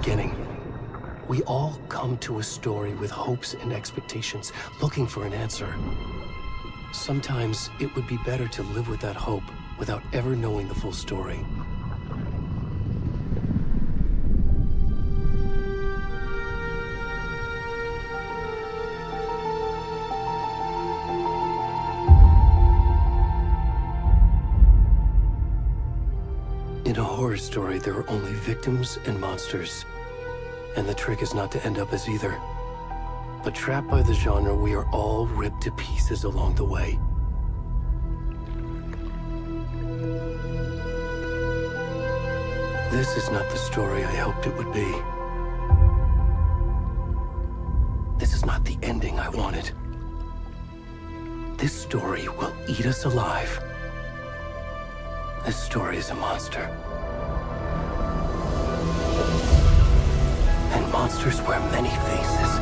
beginning. We all come to a story with hopes and expectations, looking for an answer. Sometimes it would be better to live with that hope without ever knowing the full story. In a horror story, there are only victims and monsters. And the trick is not to end up as either. But trapped by the genre, we are all ripped to pieces along the way. This is not the story I hoped it would be. This is not the ending I wanted. This story will eat us alive. This story is a monster. And monsters wear many faces.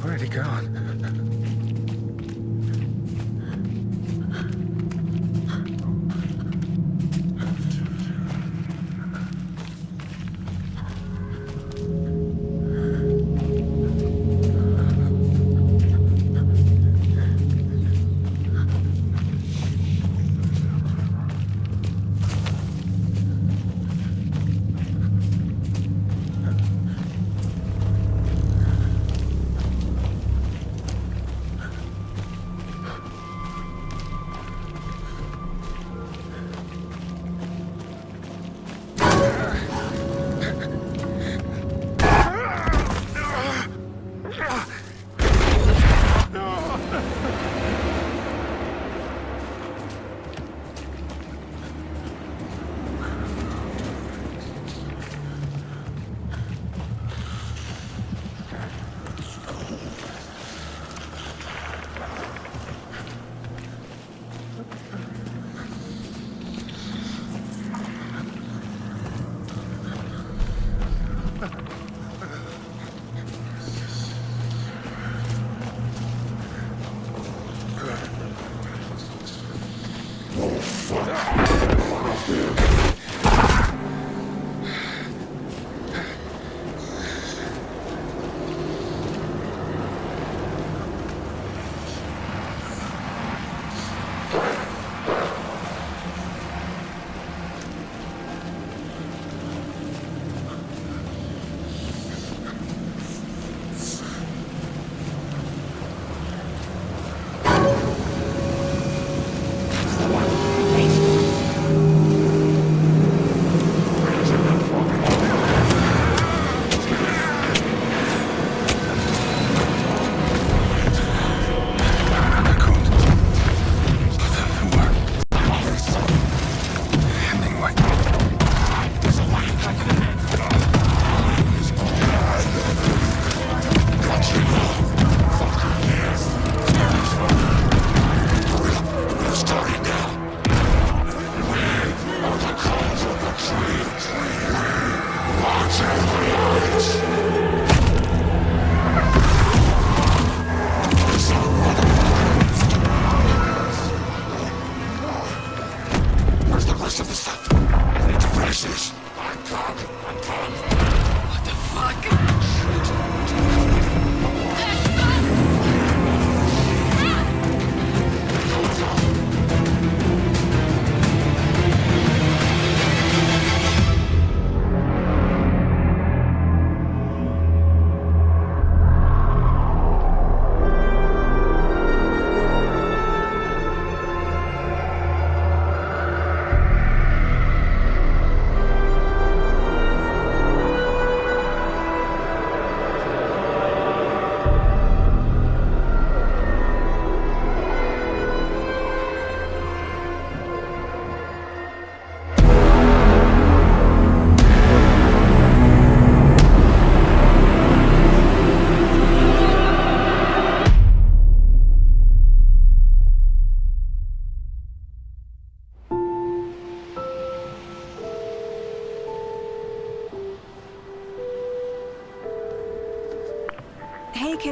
Already gone.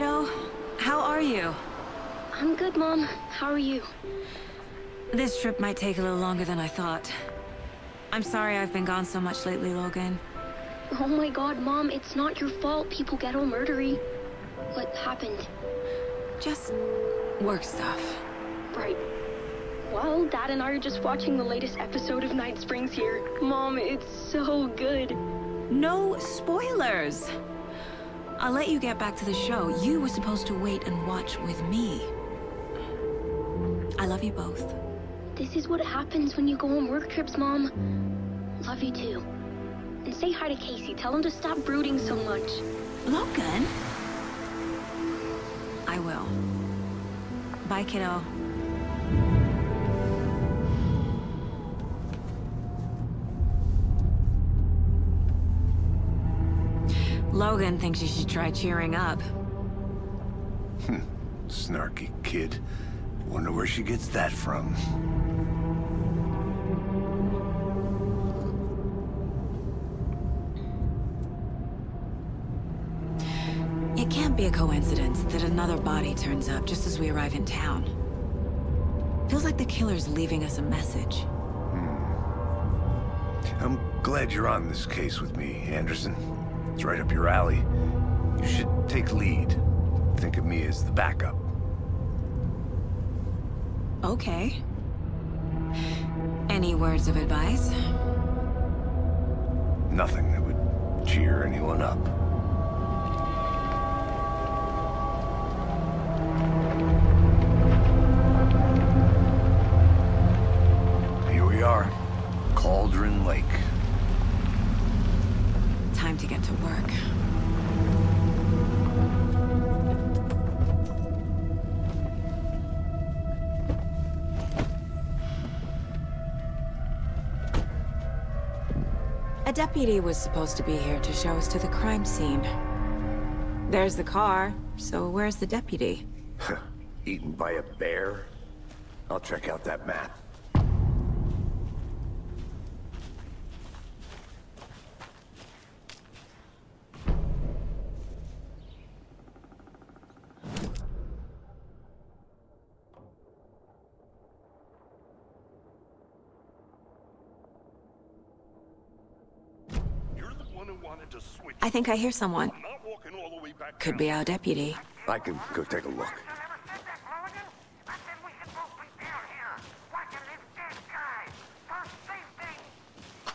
kiddo. How are you? I'm good, Mom. How are you? This trip might take a little longer than I thought. I'm sorry I've been gone so much lately, Logan. Oh my god, Mom, it's not your fault people get all murdery. What happened? Just work stuff. Right. Well, Dad and I are just watching the latest episode of Night Springs here. Mom, it's so good. No spoilers! I'll let you get back to the show. You were supposed to wait and watch with me. I love you both. This is what happens when you go on work trips, Mom. Love you too. And say hi to Casey. Tell him to stop brooding so much. Logan? I will. Bye, kiddo. Logan thinks you should try cheering up. Snarky kid. Wonder where she gets that from. It can't be a coincidence that another body turns up just as we arrive in town. Feels like the killer's leaving us a message. I'm glad you're on this case with me, Anderson. It's right up your alley. You should take lead. Think of me as the backup. Okay. Any words of advice? Nothing that would cheer anyone up. Here we are. Cauldron Lake. Time to get to work. A deputy was supposed to be here to show us to the crime scene. There's the car, so where's the deputy? Eaten by a bear? I'll check out that map. I think I hear someone. Could be our deputy. I can go take a look.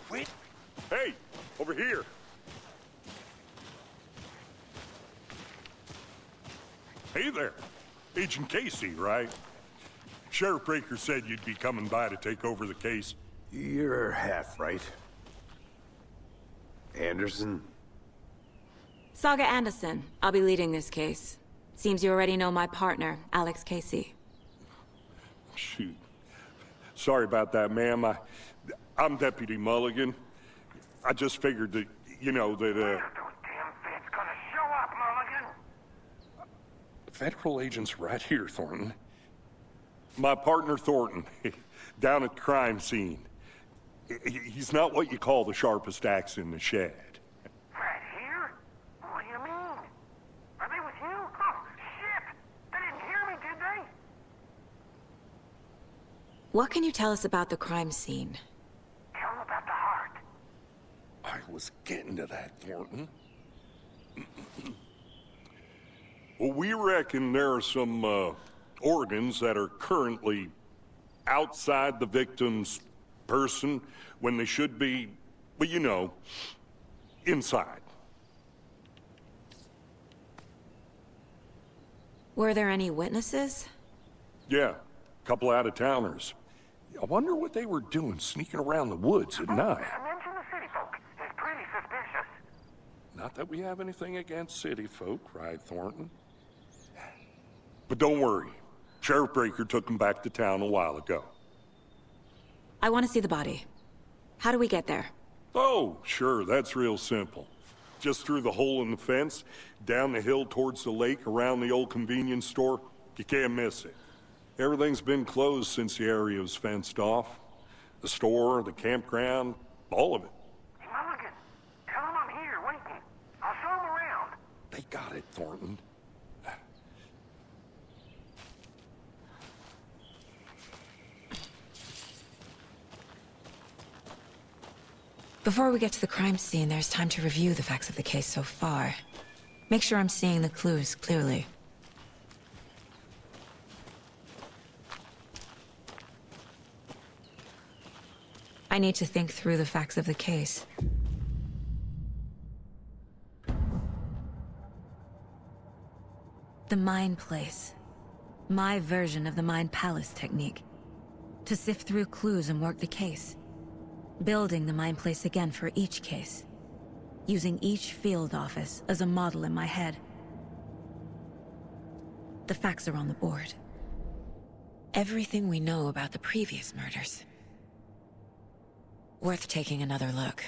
Wait! Hey! Over here! Hey there! Agent Casey, right? Sheriff Breaker said you'd be coming by to take over the case. You're half right. Anderson? Saga Anderson. I'll be leading this case. Seems you already know my partner, Alex Casey. Shoot. Sorry about that, ma'am. I'm Deputy Mulligan. I just figured that, you know, that, Those damn feds gonna show up, Mulligan. Federal agent's right here, Thornton. My partner, Thornton, down at the crime scene. He's not what you call the sharpest axe in the shed. Right here? What do you mean? Are they with you? Oh, shit! They didn't hear me, did they? What can you tell us about the crime scene? Tell them about the heart. I was getting to that, Thornton. Well, we reckon there are some, organs that are currently outside the victim's person when they should be, well, you know, inside. Were there any witnesses? Yeah, a couple out-of-towners. I wonder what they were doing sneaking around the woods at night. I mentioned the city folk. It's pretty suspicious. Not that we have anything against city folk, cried Thornton. But don't worry. Sheriff Breaker took them back to town a while ago. I want to see the body. How do we get there? Oh, sure, that's real simple. Just through the hole in the fence, down the hill towards the lake, around the old convenience store. You can't miss it. Everything's been closed since the area was fenced off. The store, the campground, all of it. Hey, Mulligan, tell them I'm here waiting. I'll show them around. They got it, Thornton. Before we get to the crime scene, there's time to review the facts of the case so far. Make sure I'm seeing the clues clearly. I need to think through the facts of the case. The Mind Place. My version of the Mind Palace technique. To sift through clues and work the case. Building the Mind Place again for each case. Using each field office as a model in my head. The facts are on the board. Everything we know about the previous murders. Worth taking another look.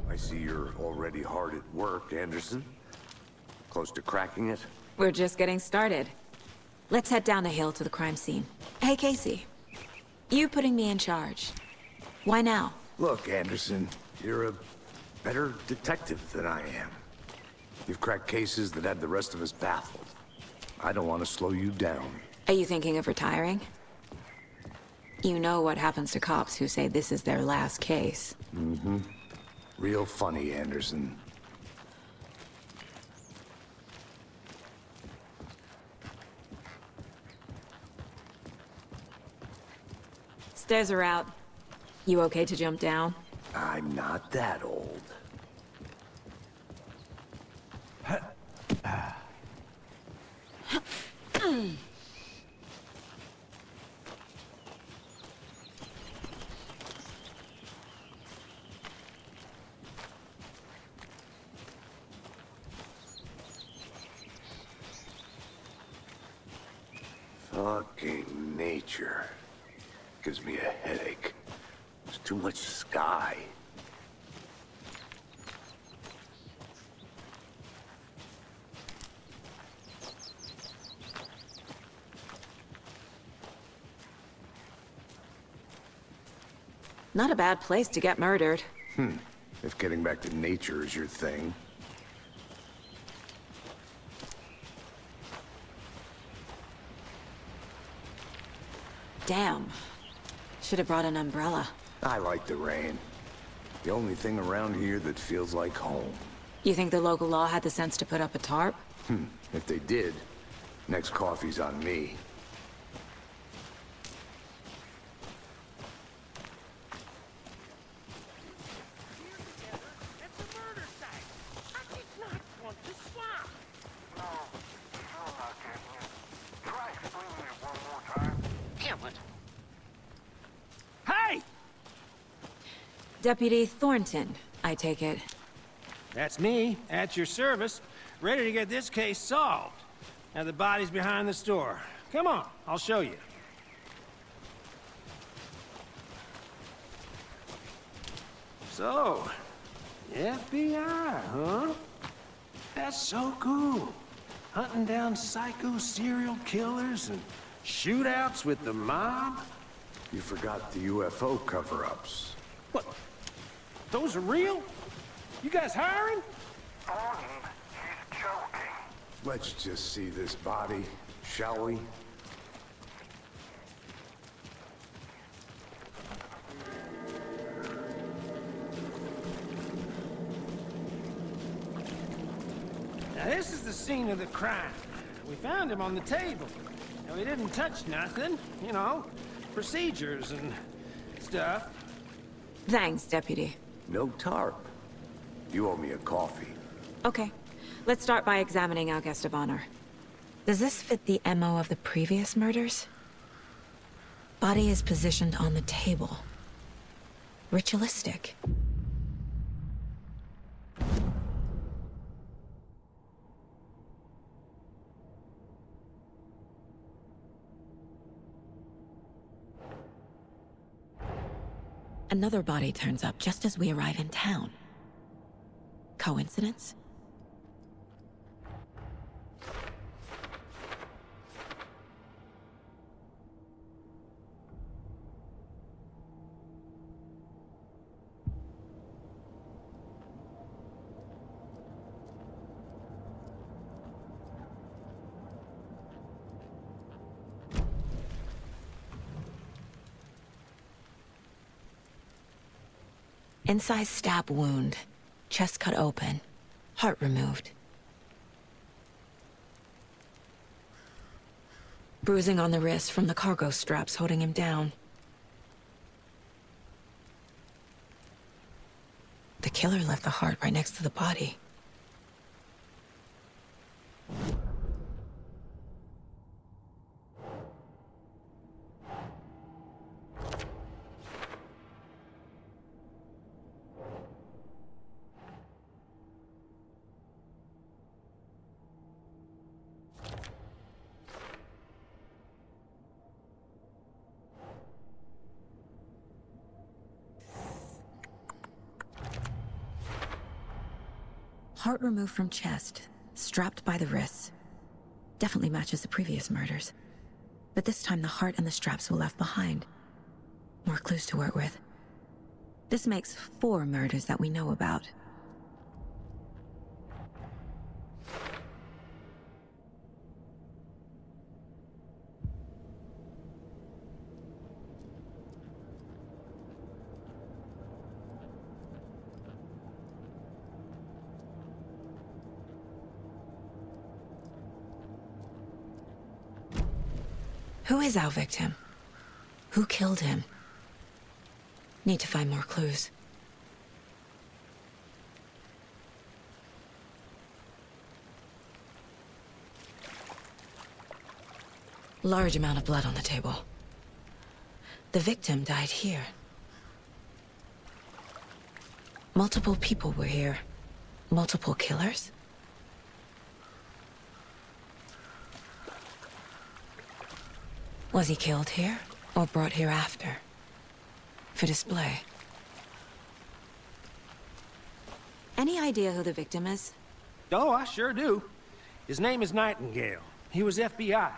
I see you're already hard at work, Anderson. Close to cracking it? We're just getting started. Let's head down the hill to the crime scene. Hey, Casey. You putting me in charge. Why now? Look, Anderson, you're a better detective than I am. You've cracked cases that had the rest of us baffled. I don't want to slow you down. Are you thinking of retiring? You know what happens to cops who say this is their last case. Mm-hmm. Real funny, Anderson. Stairs are out. You okay to jump down? I'm not that old. Fucking nature. Gives me a headache. There's too much sky. Not a bad place to get murdered. If getting back to nature is your thing. Damn. Should have brought an umbrella. I like the rain. The only thing around here that feels like home. You think the local law had the sense to put up a tarp? If they did, next coffee's on me. It's a murder site. I did not want to swap. No, still not getting it. Try explaining it one more time. Damn it. Hey! Deputy Thornton, I take it. That's me, at your service, ready to get this case solved. Now the body's behind the store. Come on, I'll show you. So, FBI, huh? That's so cool. Hunting down psycho serial killers and shootouts with the mob. You forgot the UFO cover-ups. What? Those are real? You guys hiring? Thornton, he's joking. Let's just see this body, shall we? Now this is the scene of the crime. We found him on the table. Now we didn't touch nothing, you know, procedures and stuff. Thanks, Deputy. No tarp. You owe me a coffee. Okay. Let's start by examining our guest of honor. Does this fit the MO of the previous murders? Body is positioned on the table. Ritualistic. Another body turns up just as we arrive in town. Coincidence? Incised stab wound, chest cut open, heart removed. Bruising on the wrist from the cargo straps holding him down. The killer left the heart right next to the body. Heart removed from chest, strapped by the wrists. Definitely matches the previous murders. But this time the heart and the straps were left behind. More clues to work with. This makes 4 murders that we know about. Who is our victim? Who killed him? Need to find more clues. Large amount of blood on the table. The victim died here. Multiple people were here. Multiple killers? Was he killed here, or brought here after? For display? Any idea who the victim is? Oh, I sure do. His name is Nightingale. He was FBI.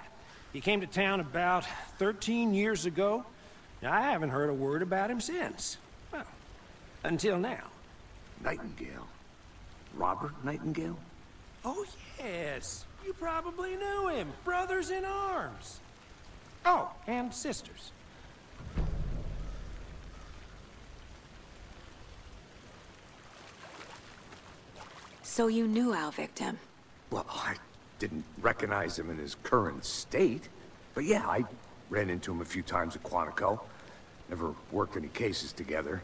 He came to town about 13 years ago. I haven't heard a word about him since. Well, until now. Nightingale? Robert Nightingale? Oh, yes. You probably knew him. Brothers in arms. Oh, and sisters. So you knew our victim? Well, I didn't recognize him in his current state. But yeah, I ran into him a few times at Quantico. Never worked any cases together.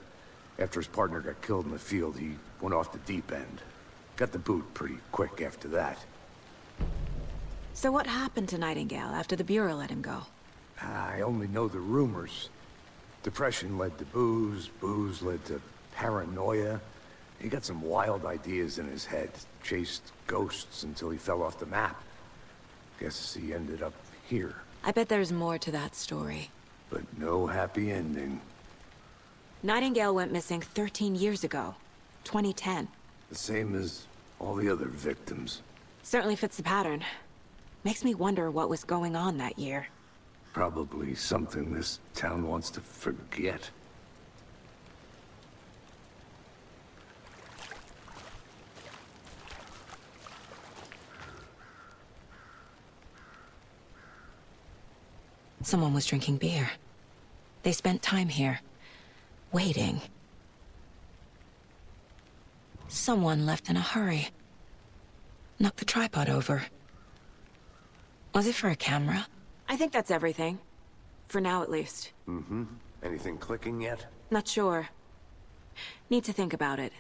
After his partner got killed in the field, he went off the deep end. Got the boot pretty quick after that. So what happened to Nightingale after the Bureau let him go? I only know the rumors. Depression led to booze, booze led to paranoia. He got some wild ideas in his head, chased ghosts until he fell off the map. Guess he ended up here. I bet there's more to that story. But no happy ending. Nightingale went missing 13 years ago. 2010. The same as all the other victims. Certainly fits the pattern. Makes me wonder what was going on that year. Probably something this town wants to forget. Someone was drinking beer. They spent time here, waiting. Someone left in a hurry. Knocked the tripod over. Was it for a camera? I think that's everything. For now, at least. Mm-hmm. Anything clicking yet? Not sure. Need to think about it.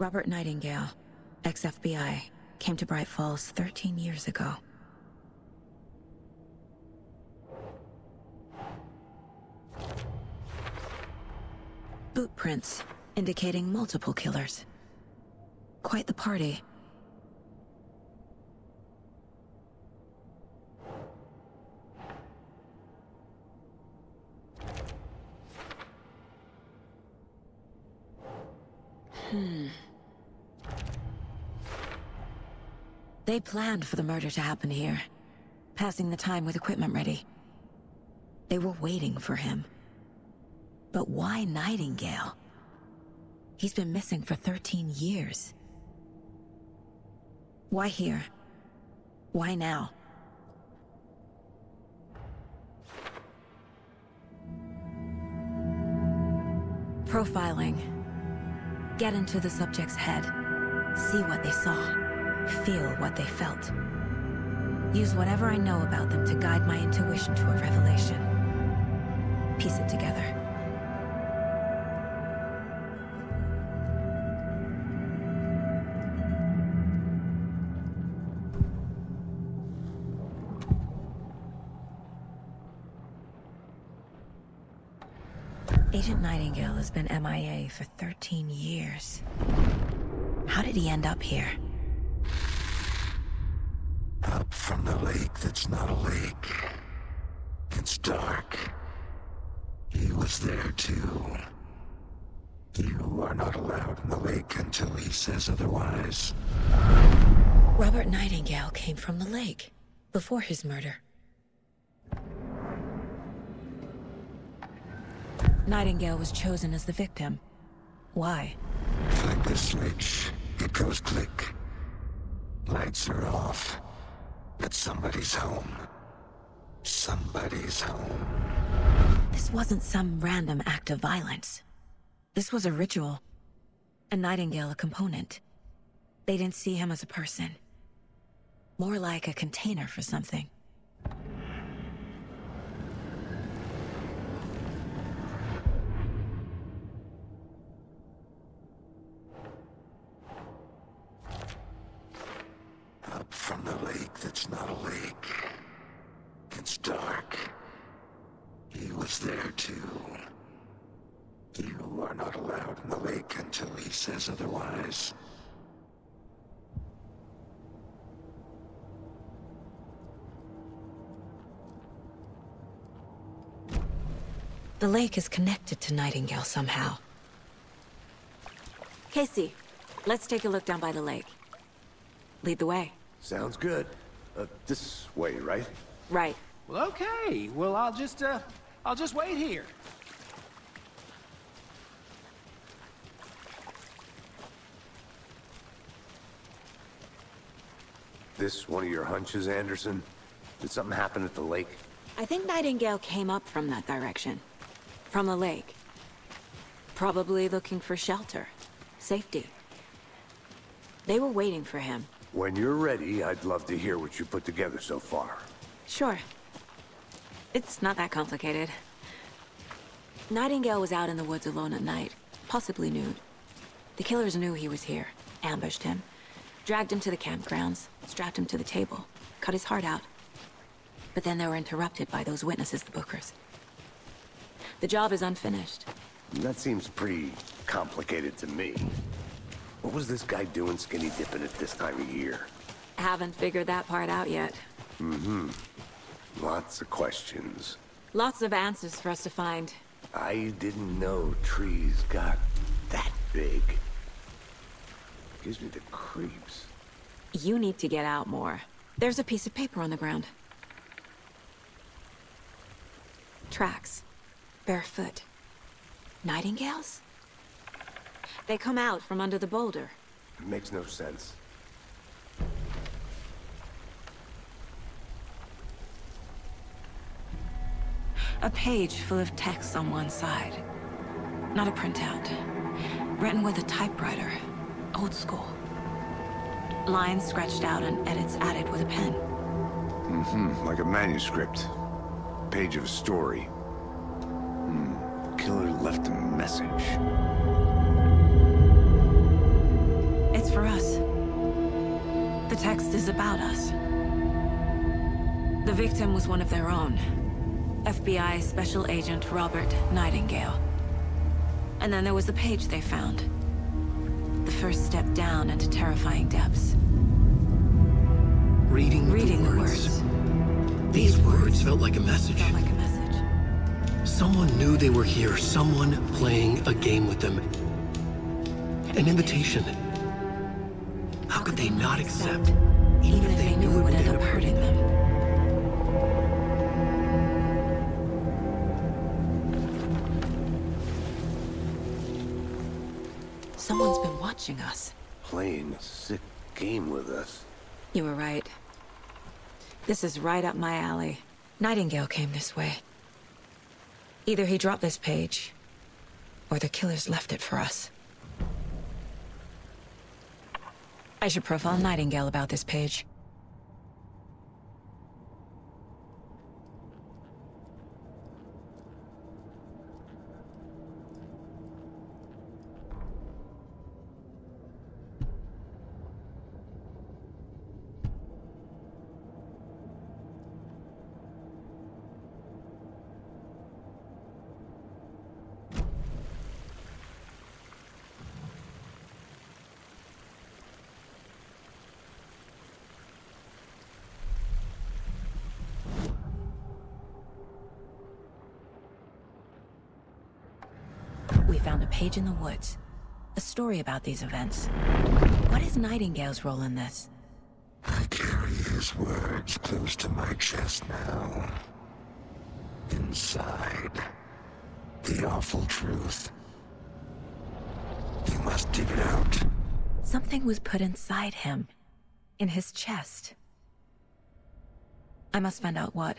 Robert Nightingale, ex-FBI, came to Bright Falls 13 years ago. Boot prints, indicating multiple killers. Quite the party. They planned for the murder to happen here, passing the time with equipment ready. They were waiting for him. But why Nightingale? He's been missing for 13 years. Why here? Why now? Profiling. Get into the subject's head. See what they saw. Feel what they felt. Use whatever I know about them to guide my intuition to a revelation. Piece it together. Agent Nightingale has been MIA for 13 years. How did he end up here? Up from the lake that's not a lake. It's dark. He was there too. You are not allowed in the lake until he says otherwise. Robert Nightingale came from the lake, before his murder. Nightingale was chosen as the victim. Why? Flick the switch. It goes click. Lights are off. But somebody's home. Somebody's home. This wasn't some random act of violence. This was a ritual. And Nightingale a component. They didn't see him as a person. More like a container for something. Up from the lake that's not a lake. It's dark. He was there too. You are not allowed in the lake until he says otherwise. The lake is connected to Nightingale somehow. Casey, let's take a look down by the lake. Lead the way. Sounds good. This way, right? Right. Well, okay. Well, I'll just wait here. This one of your hunches, Anderson? Did something happen at the lake? I think Nightingale came up from that direction. From the lake. Probably looking for shelter. Safety. They were waiting for him. When you're ready, I'd love to hear what you put together so far. Sure. It's not that complicated. Nightingale was out in the woods alone at night, possibly nude. The killers knew he was here, ambushed him, dragged him to the campgrounds, strapped him to the table, cut his heart out. But then they were interrupted by those witnesses, the Bookers. The job is unfinished. That seems pretty complicated to me. What was this guy doing skinny dipping at this time of year? Haven't figured that part out yet. Lots of questions. Lots of answers for us to find. I didn't know trees got that big. Gives me the creeps. You need to get out more. There's a piece of paper on the ground. Tracks. Barefoot. Nightingales? They come out from under the boulder. It makes no sense. A page full of text on one side. Not a printout. Written with a typewriter. Old school. Lines scratched out and edits added with a pen. Like a manuscript. Page of a story. Killer left a message. is for us. The text is about us. The victim was one of their own. FBI Special Agent Robert Nightingale. And then there was the page they found. The first step down into terrifying depths. Reading the the words. words. These words felt like a message. Felt like a message. Someone knew they were here, someone playing a game with them. An invitation. How could they not accept, even if they knew it would end up hurting them? Someone's been watching us. Playing a sick game with us. You were right. This is right up my alley. Nightingale came this way. Either he dropped this page, or the killers left it for us. I should profile Nightingale about this page. We found a page in the woods. A story about these events. What is Nightingale's role in this? I carry his words close to my chest now. Inside, the awful truth. You must dig it out. Something was put inside him. In his chest. I must find out what.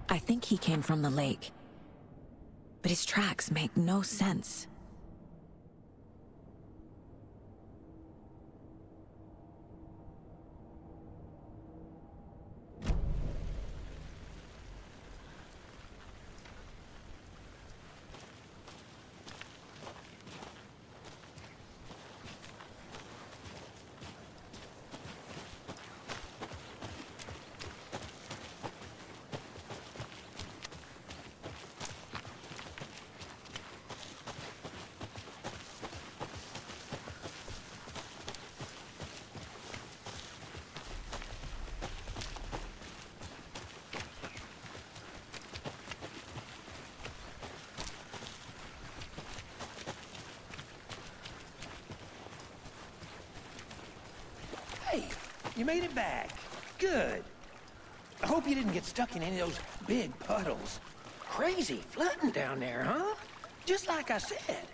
I think he came from the lake. But his tracks make no sense. Hey, you made it back. Good. I hope you didn't get stuck in any of those big puddles. Crazy flooding down there, huh? Just like I said.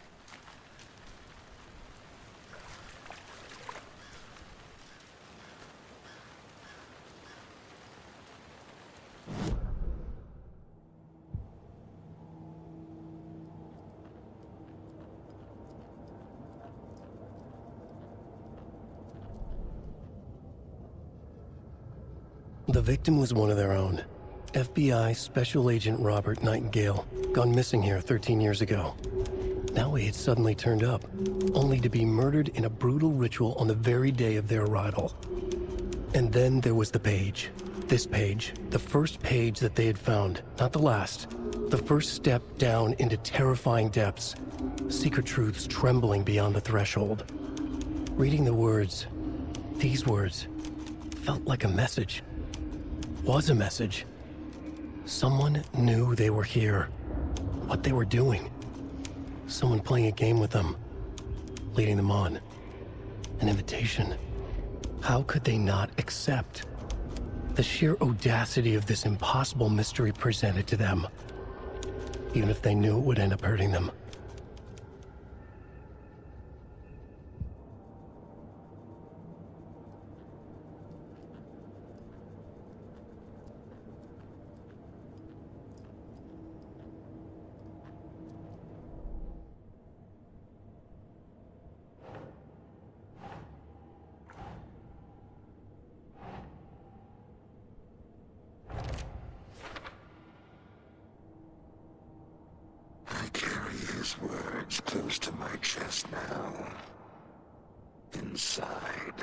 The victim was one of their own. FBI Special Agent Robert Nightingale, gone missing here 13 years ago. Now he had suddenly turned up, only to be murdered in a brutal ritual on the very day of their arrival. And then there was the page. This page, the first page that they had found, not the last. The first step down into terrifying depths. Secret truths trembling beyond the threshold. Reading the words, these words, felt like a message. Was a message. Someone knew they were here. What they were doing. Someone playing a game with them, leading them on. An invitation. How could they not accept? The sheer audacity of this impossible mystery presented to them, even if they knew it would end up hurting them. I carry his words close to my chest now. Inside,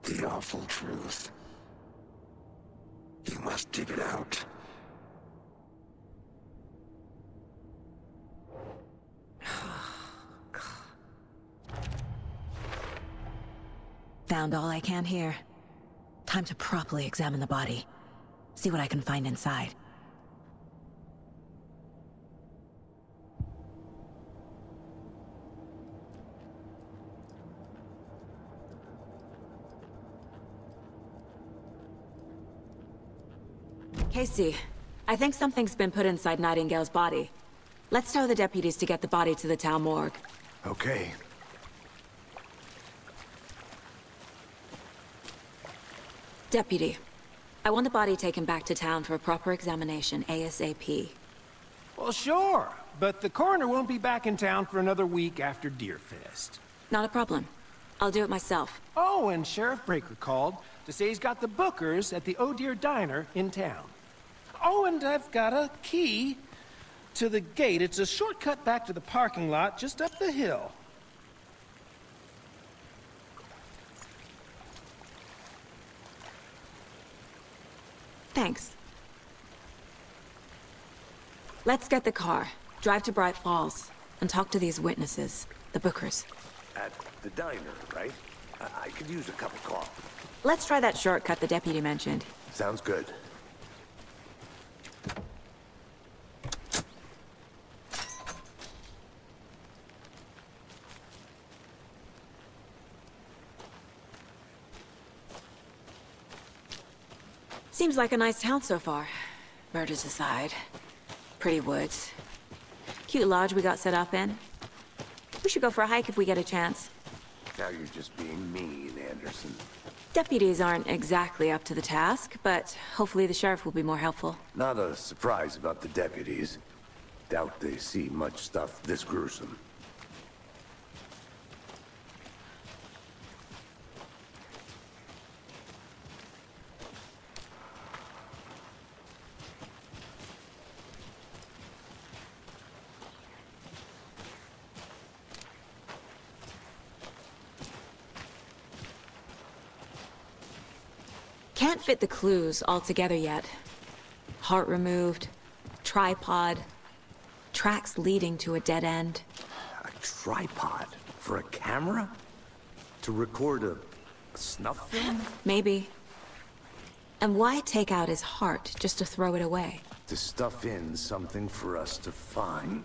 the awful truth. You must dig it out. Found all I can here. Time to properly examine the body. See what I can find inside. Casey, I think something's been put inside Nightingale's body. Let's tell the deputies to get the body to the town morgue. Okay. Deputy, I want the body taken back to town for a proper examination ASAP. Well, sure, but the coroner won't be back in town for another week after Deerfest. Not a problem. I'll do it myself. Oh, and Sheriff Breaker called to say he's got the Bookers at the Oh Dear Diner in town. Oh, and I've got a key to the gate. It's a shortcut back to the parking lot just up the hill. Thanks. Let's get the car, drive to Bright Falls, and talk to these witnesses, the Bookers. At the diner, right? I could use a cup of coffee. Let's try that shortcut the deputy mentioned. Sounds good. Seems like a nice town so far. Murders aside. Pretty woods. Cute lodge we got set up in. We should go for a hike if we get a chance. Now you're just being mean, Anderson. Deputies aren't exactly up to the task, but hopefully the sheriff will be more helpful. Not a surprise about the deputies. Doubt they see much stuff this gruesome. Can't fit the clues all together yet. Heart removed, tripod, tracks leading to a dead end. A tripod? For a camera? To record a snuff film? Maybe. And why take out his heart just to throw it away? To stuff in something for us to find.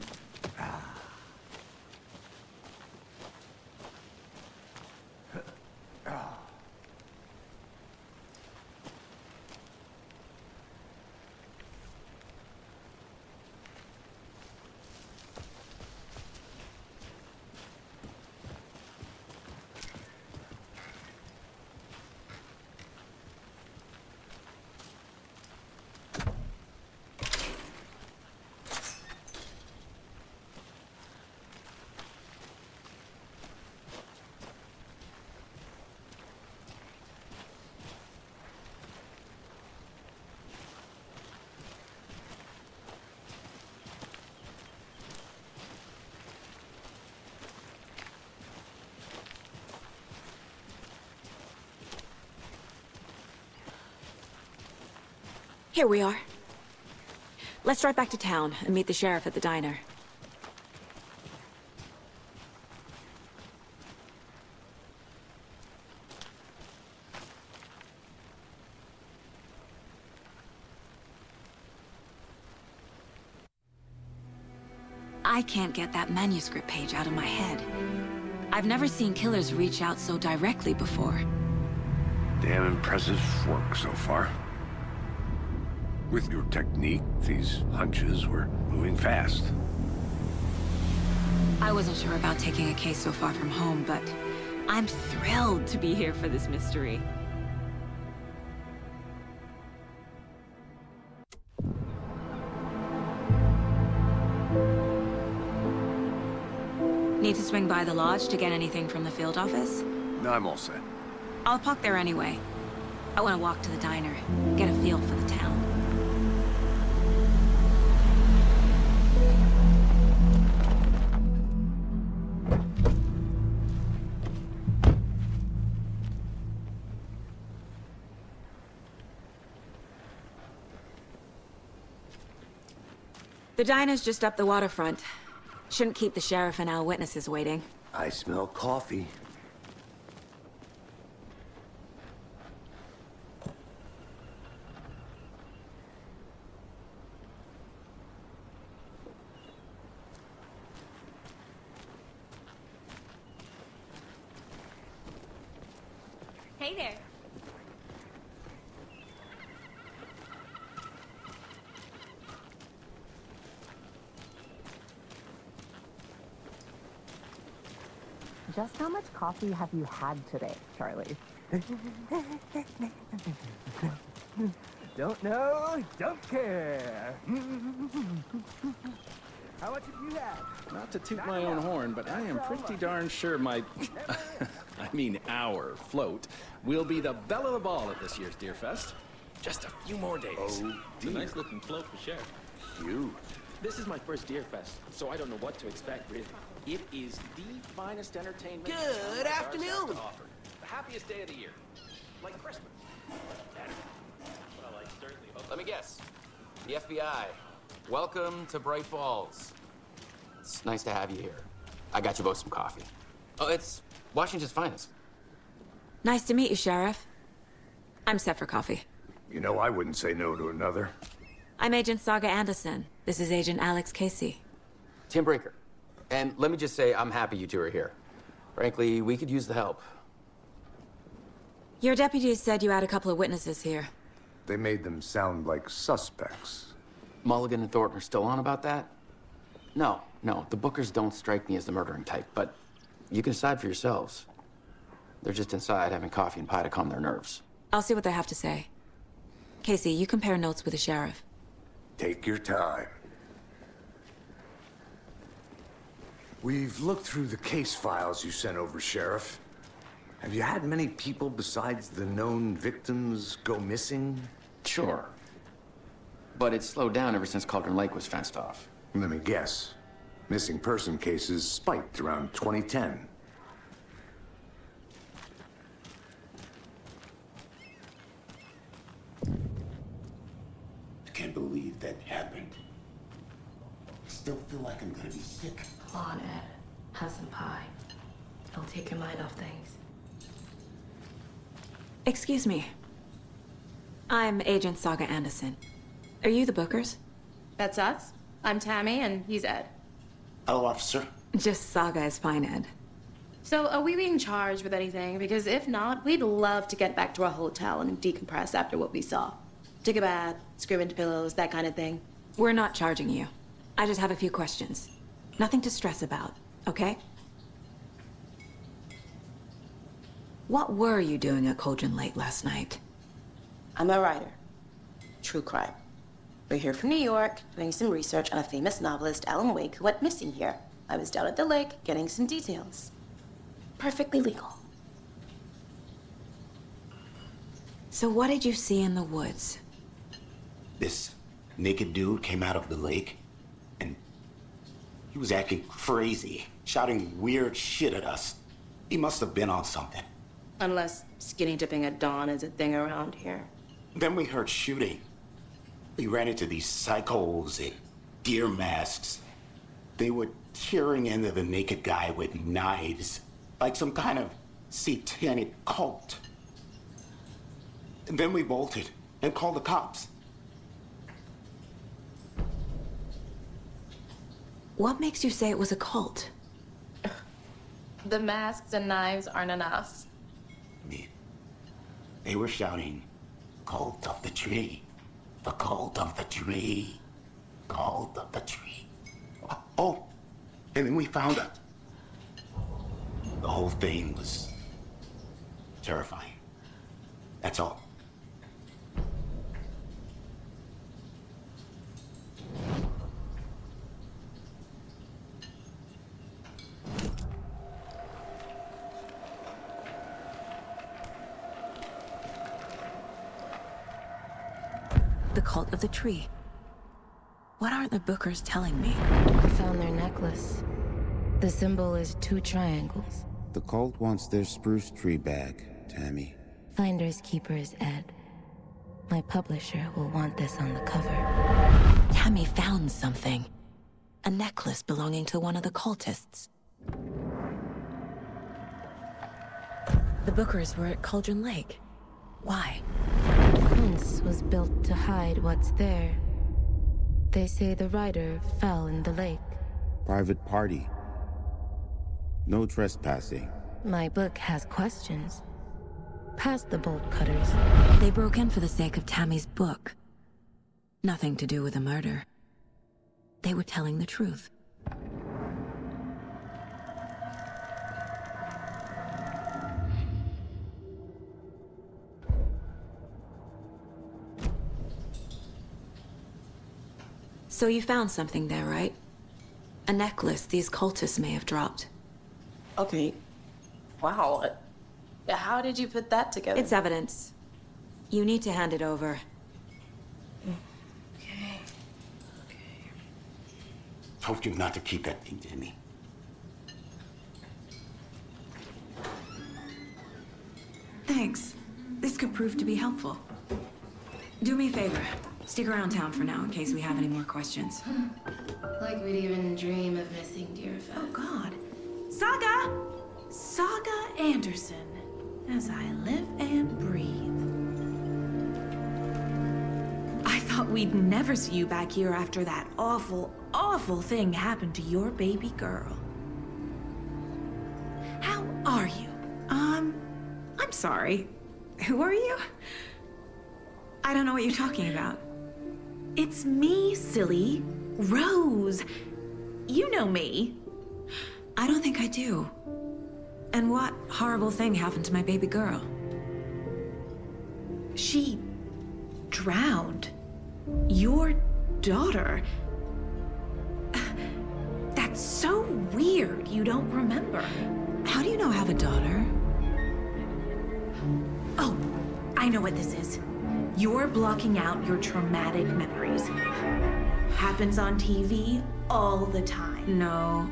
Here we are. Let's drive back to town and meet the sheriff at the diner. I can't get that manuscript page out of my head. I've never seen killers reach out so directly before. Damn impressive work so far. With your technique, these hunches were moving fast. I wasn't sure about taking a case so far from home, but I'm thrilled to be here for this mystery. Need to swing by the lodge to get anything from the field office? No, I'm all set. I'll park there anyway. I want to walk to the diner, get a feel for the town. The diner's just up the waterfront. Shouldn't keep the sheriff and our witnesses waiting. I smell coffee. Hey there. Just how much coffee have you had today, Charlie? Don't know, don't care. How much have you had? Not to toot my own horn, but I am pretty darn sure my, our float will be the belle of the ball at this year's Deer Fest. Just a few more days. Oh, it's a nice looking float for Sheriff. Huge. This is my first Deer Fest, so I don't know what to expect, really. It is the finest entertainment. Good afternoon. To offer. The happiest day of the year. Like Christmas. Well, I certainly hope. Let me guess. The FBI. Welcome to Bright Falls. It's nice to have you here. I got you both some coffee. Oh, it's Washington's finest. Nice to meet you, Sheriff. I'm set for coffee. You know, I wouldn't say no to another. I'm Agent Saga Anderson. This is Agent Alex Casey. Tim Breaker. And let me just say, I'm happy you two are here. Frankly, we could use the help. Your deputies said you had a couple of witnesses here. They made them sound like suspects. Mulligan and Thornton are still on about that? No, the Bookers don't strike me as the murdering type, but you can decide for yourselves. They're just inside having coffee and pie to calm their nerves. I'll see what they have to say. Casey, you compare notes with the sheriff. Take your time. We've looked through the case files you sent over, Sheriff. Have you had many people besides the known victims go missing? Sure. But it's slowed down ever since Cauldron Lake was fenced off. Let me guess. Missing person cases spiked around 2010. I can't believe that happened. I still feel like I'm gonna be sick. Come on, Ed. Have some pie. It'll take your mind off things. Excuse me. I'm Agent Saga Anderson. Are you the Bookers? That's us. I'm Tammy, and he's Ed. Hello, officer. Just Saga is fine, Ed. So, are we being charged with anything? Because if not, we'd love to get back to our hotel and decompress after what we saw. Take a bath, scream into pillows, that kind of thing. We're not charging you. I just have a few questions. Nothing to stress about, okay? What were you doing at Cauldron Lake last night? I'm a writer. True crime. We're here from New York, doing some research on a famous novelist, Alan Wake, who went missing here. I was down at the lake, getting some details. Perfectly legal. So what did you see in the woods? This naked dude came out of the lake, and he was acting crazy, shouting weird shit at us. He must have been on something. Unless skinny dipping at dawn is a thing around here. Then we heard shooting. We ran into these psychos in deer masks. They were tearing into the naked guy with knives, like some kind of satanic cult. And then we bolted and called the cops. What makes you say it was a cult? The masks and knives aren't enough. They were shouting, "Cult of the tree. The cult of the tree. Cult of the tree." Oh, and then we found out. The whole thing was terrifying. That's all. The cult of the tree. What aren't the Bookers telling me? I found their necklace. The symbol is 2 triangles. The cult wants their spruce tree back, Tammy. Finders keepers, Ed. My publisher will want this on the cover. Tammy found something. A necklace belonging to one of the cultists. The Bookers were at Cauldron Lake. Why? Once was built to hide what's there. They say the rider fell in the lake. Private party. No trespassing. My book has questions. Past the bolt cutters. They broke in for the sake of Tammy's book. Nothing to do with a murder. They were telling the truth. So you found something there, right? A necklace these cultists may have dropped. Okay. Wow. How did you put that together? It's evidence. You need to hand it over. Okay. Told you not to keep that thing, Tammy. Thanks. This could prove to be helpful. Do me a favor. Stick around town for now in case we have any more questions. Like we'd even dream of missing Deerfest. Oh, God. Saga! Saga Anderson. As I live and breathe. I thought we'd never see you back here after that awful, awful thing happened to your baby girl. How are you? I'm sorry. Who are you? I don't know what you're talking about. It's me, silly. Rose. You know me. I don't think I do. And what horrible thing happened to my baby girl? She drowned. Your daughter. That's so weird you don't remember. How do you know I have a daughter? Oh, I know what this is. You're blocking out your traumatic memories. Happens on TV all the time. No.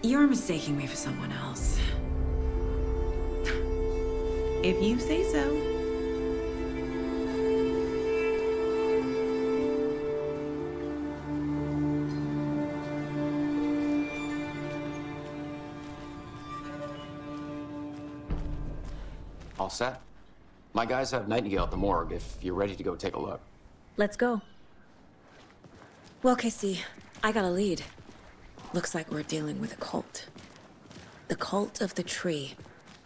You're mistaking me for someone else. If you say so. All set? My guys have Nightingale at the morgue if you're ready to go take a look. Let's go. Well, Casey, I got a lead. Looks like we're dealing with a cult. The cult of the tree.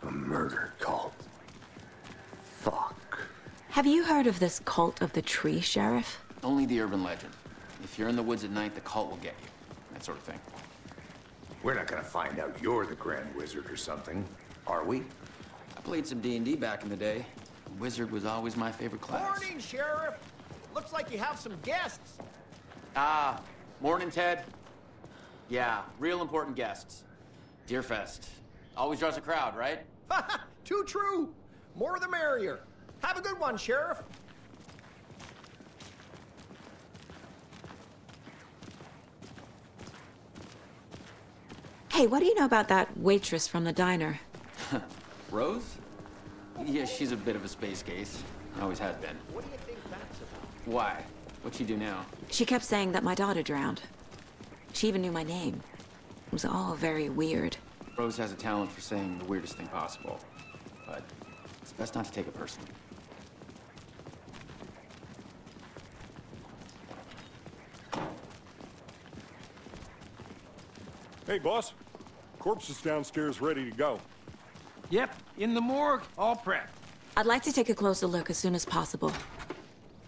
A murder cult. Fuck. Have you heard of this cult of the tree, Sheriff? Only the urban legend. If you're in the woods at night, the cult will get you. That sort of thing. We're not gonna find out you're the Grand Wizard or something, are we? I played some D&D back in the day. Wizard was always my favorite class. Morning, Sheriff. Looks like you have some guests. Ah, morning, Ted. Yeah, real important guests. Deerfest. Always draws a crowd, right? Too true. More the merrier. Have a good one, Sheriff. Hey, what do you know about that waitress from the diner? Rose? Yeah, she's a bit of a space case. Always has been. What do you think that's about? Why? What'd she do now? She kept saying that my daughter drowned. She even knew my name. It was all very weird. Rose has a talent for saying the weirdest thing possible. But it's best not to take it personally. Hey, boss. Corpse is downstairs ready to go. Yep, in the morgue, all prepped. I'd like to take a closer look as soon as possible.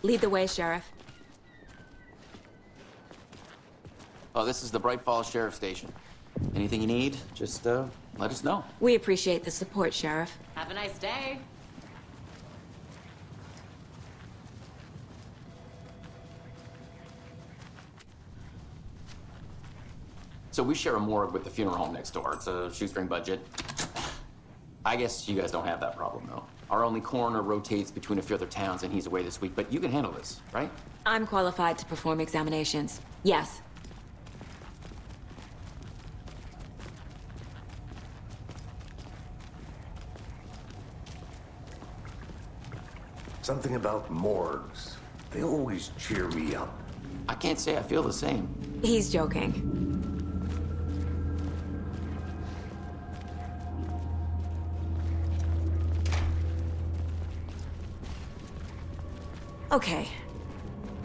Lead the way, Sheriff. Oh, this is the Bright Falls Sheriff Station. Anything you need, just let us know. We appreciate the support, Sheriff. Have a nice day. So we share a morgue with the funeral home next door. It's a shoestring budget. I guess you guys don't have that problem, though. Our only coroner rotates between a few other towns, and he's away this week, but you can handle this, right? I'm qualified to perform examinations. Yes. Something about morgues. They always cheer me up. I can't say I feel the same. He's joking. Okay.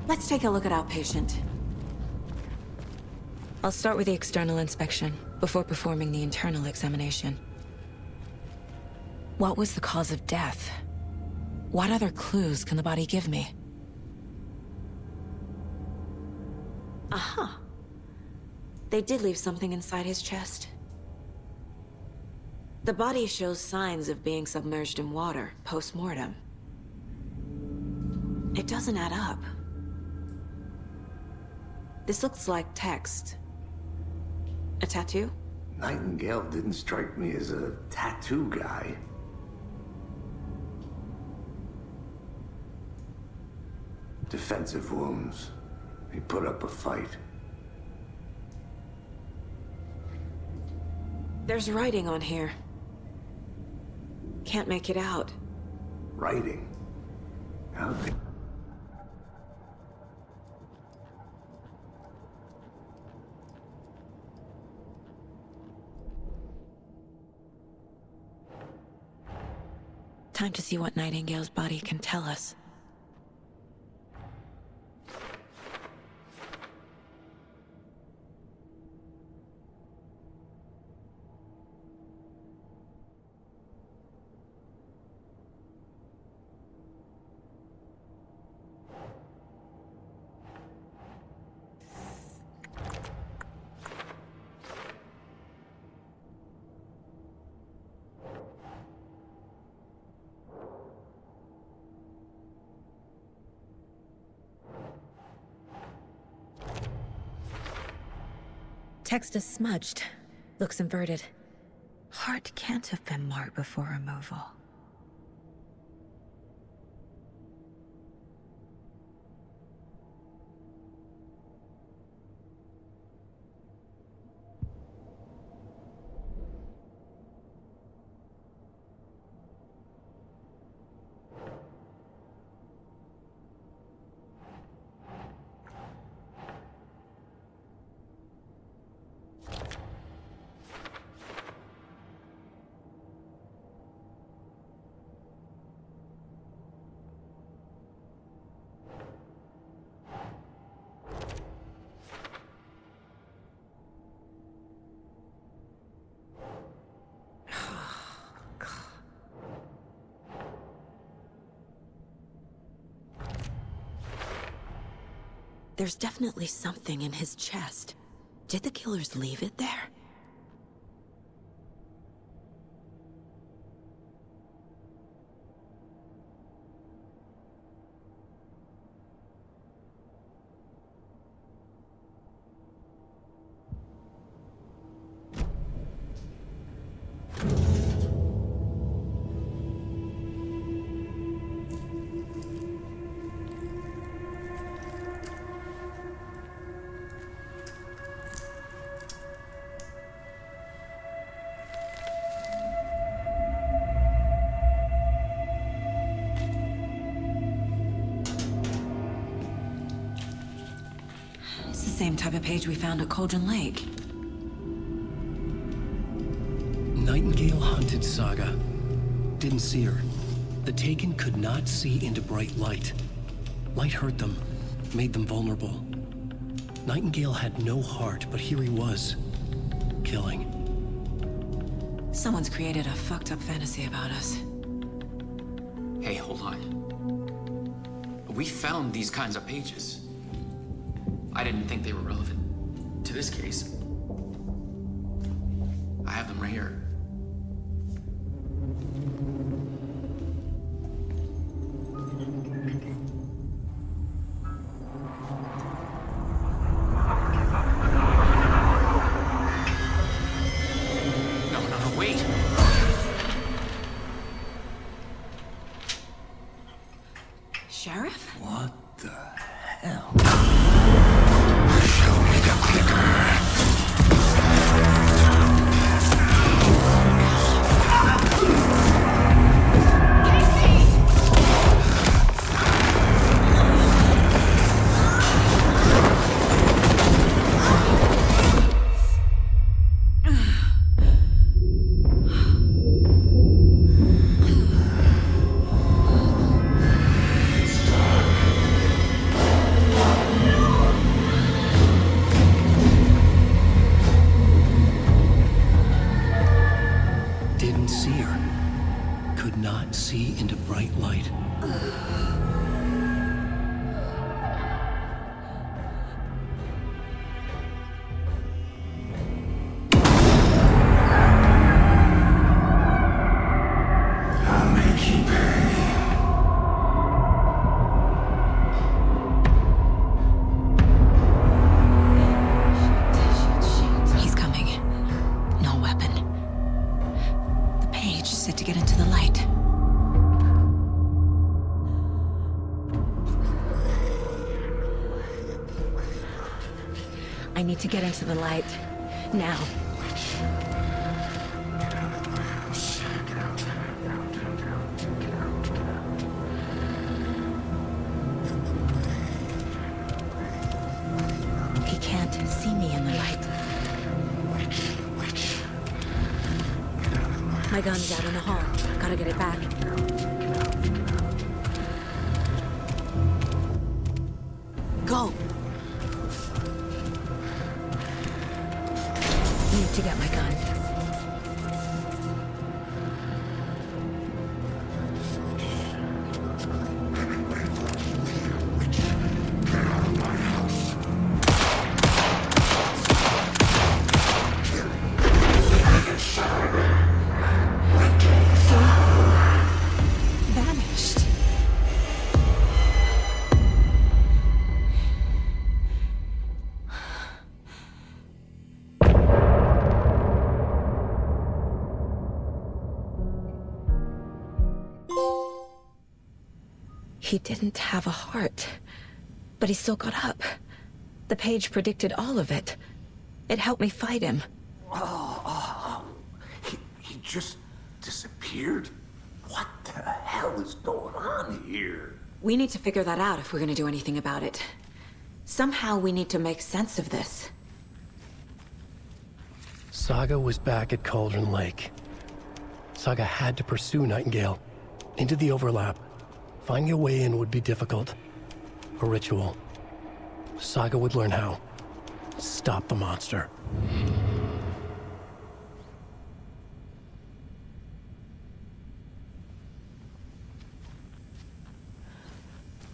Let's take a look at outpatient. I'll start with the external inspection before performing the internal examination. What was the cause of death? What other clues can the body give me? Aha. They did leave something inside his chest. The body shows signs of being submerged in water post-mortem. It doesn't add up. This looks like text. A tattoo? Nightingale didn't strike me as a tattoo guy. Defensive wounds. He put up a fight. There's writing on here. Can't make it out. Writing? How did... Time to see what Nightingale's body can tell us. Text is smudged. Looks inverted. Heart can't have been marked before removal. There's definitely something in his chest. Did the killers leave it there? It's the same type of page we found at Cauldron Lake. Nightingale hunted Saga. Didn't see her. The Taken could not see into bright light. Light hurt them, made them vulnerable. Nightingale had no heart, but here he was. killing. Someone's created a fucked up fantasy about us. Hey, hold on. We found these kinds of pages. I didn't think they were relevant to this case. I have them right here. No, wait. Sheriff? What the hell? Show me the clicker. Didn't see her. Could not see into bright light. I'll make you pay. He's coming. No weapon. The page said to get into the light. I need to get into the light. Now. He can't see me in the light. My gun's out in the hall. Gotta get it back. Go! Need to get my gun. Vanished. He didn't have a heart, but he still got up. The page predicted all of it. It helped me fight him. He just disappeared? What the hell is going on here? We need to figure that out if we're gonna do anything about it. Somehow we need to make sense of this. Saga was back at Cauldron Lake. Saga had to pursue Nightingale. Into the overlap. Finding a way in would be difficult. A ritual. Saga would learn how. Stop the monster.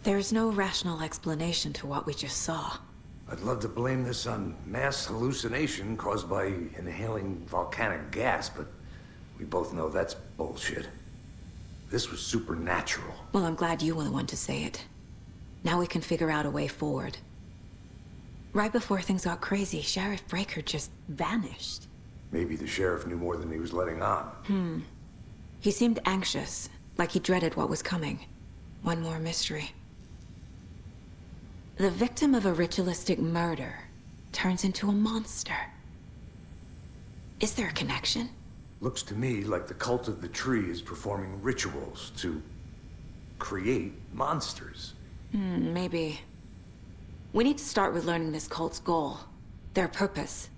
There's no rational explanation to what we just saw. I'd love to blame this on mass hallucination caused by inhaling volcanic gas, but we both know that's bullshit. This was supernatural. Well, I'm glad you were the one to say it. Now we can figure out a way forward. Right before things got crazy, Sheriff Breaker just vanished. Maybe the sheriff knew more than he was letting on. He seemed anxious, like he dreaded what was coming. One more mystery. The victim of a ritualistic murder turns into a monster. Is there a connection? Looks to me like the cult of the tree is performing rituals to create monsters. Maybe. We need to start with learning this cult's goal, their purpose.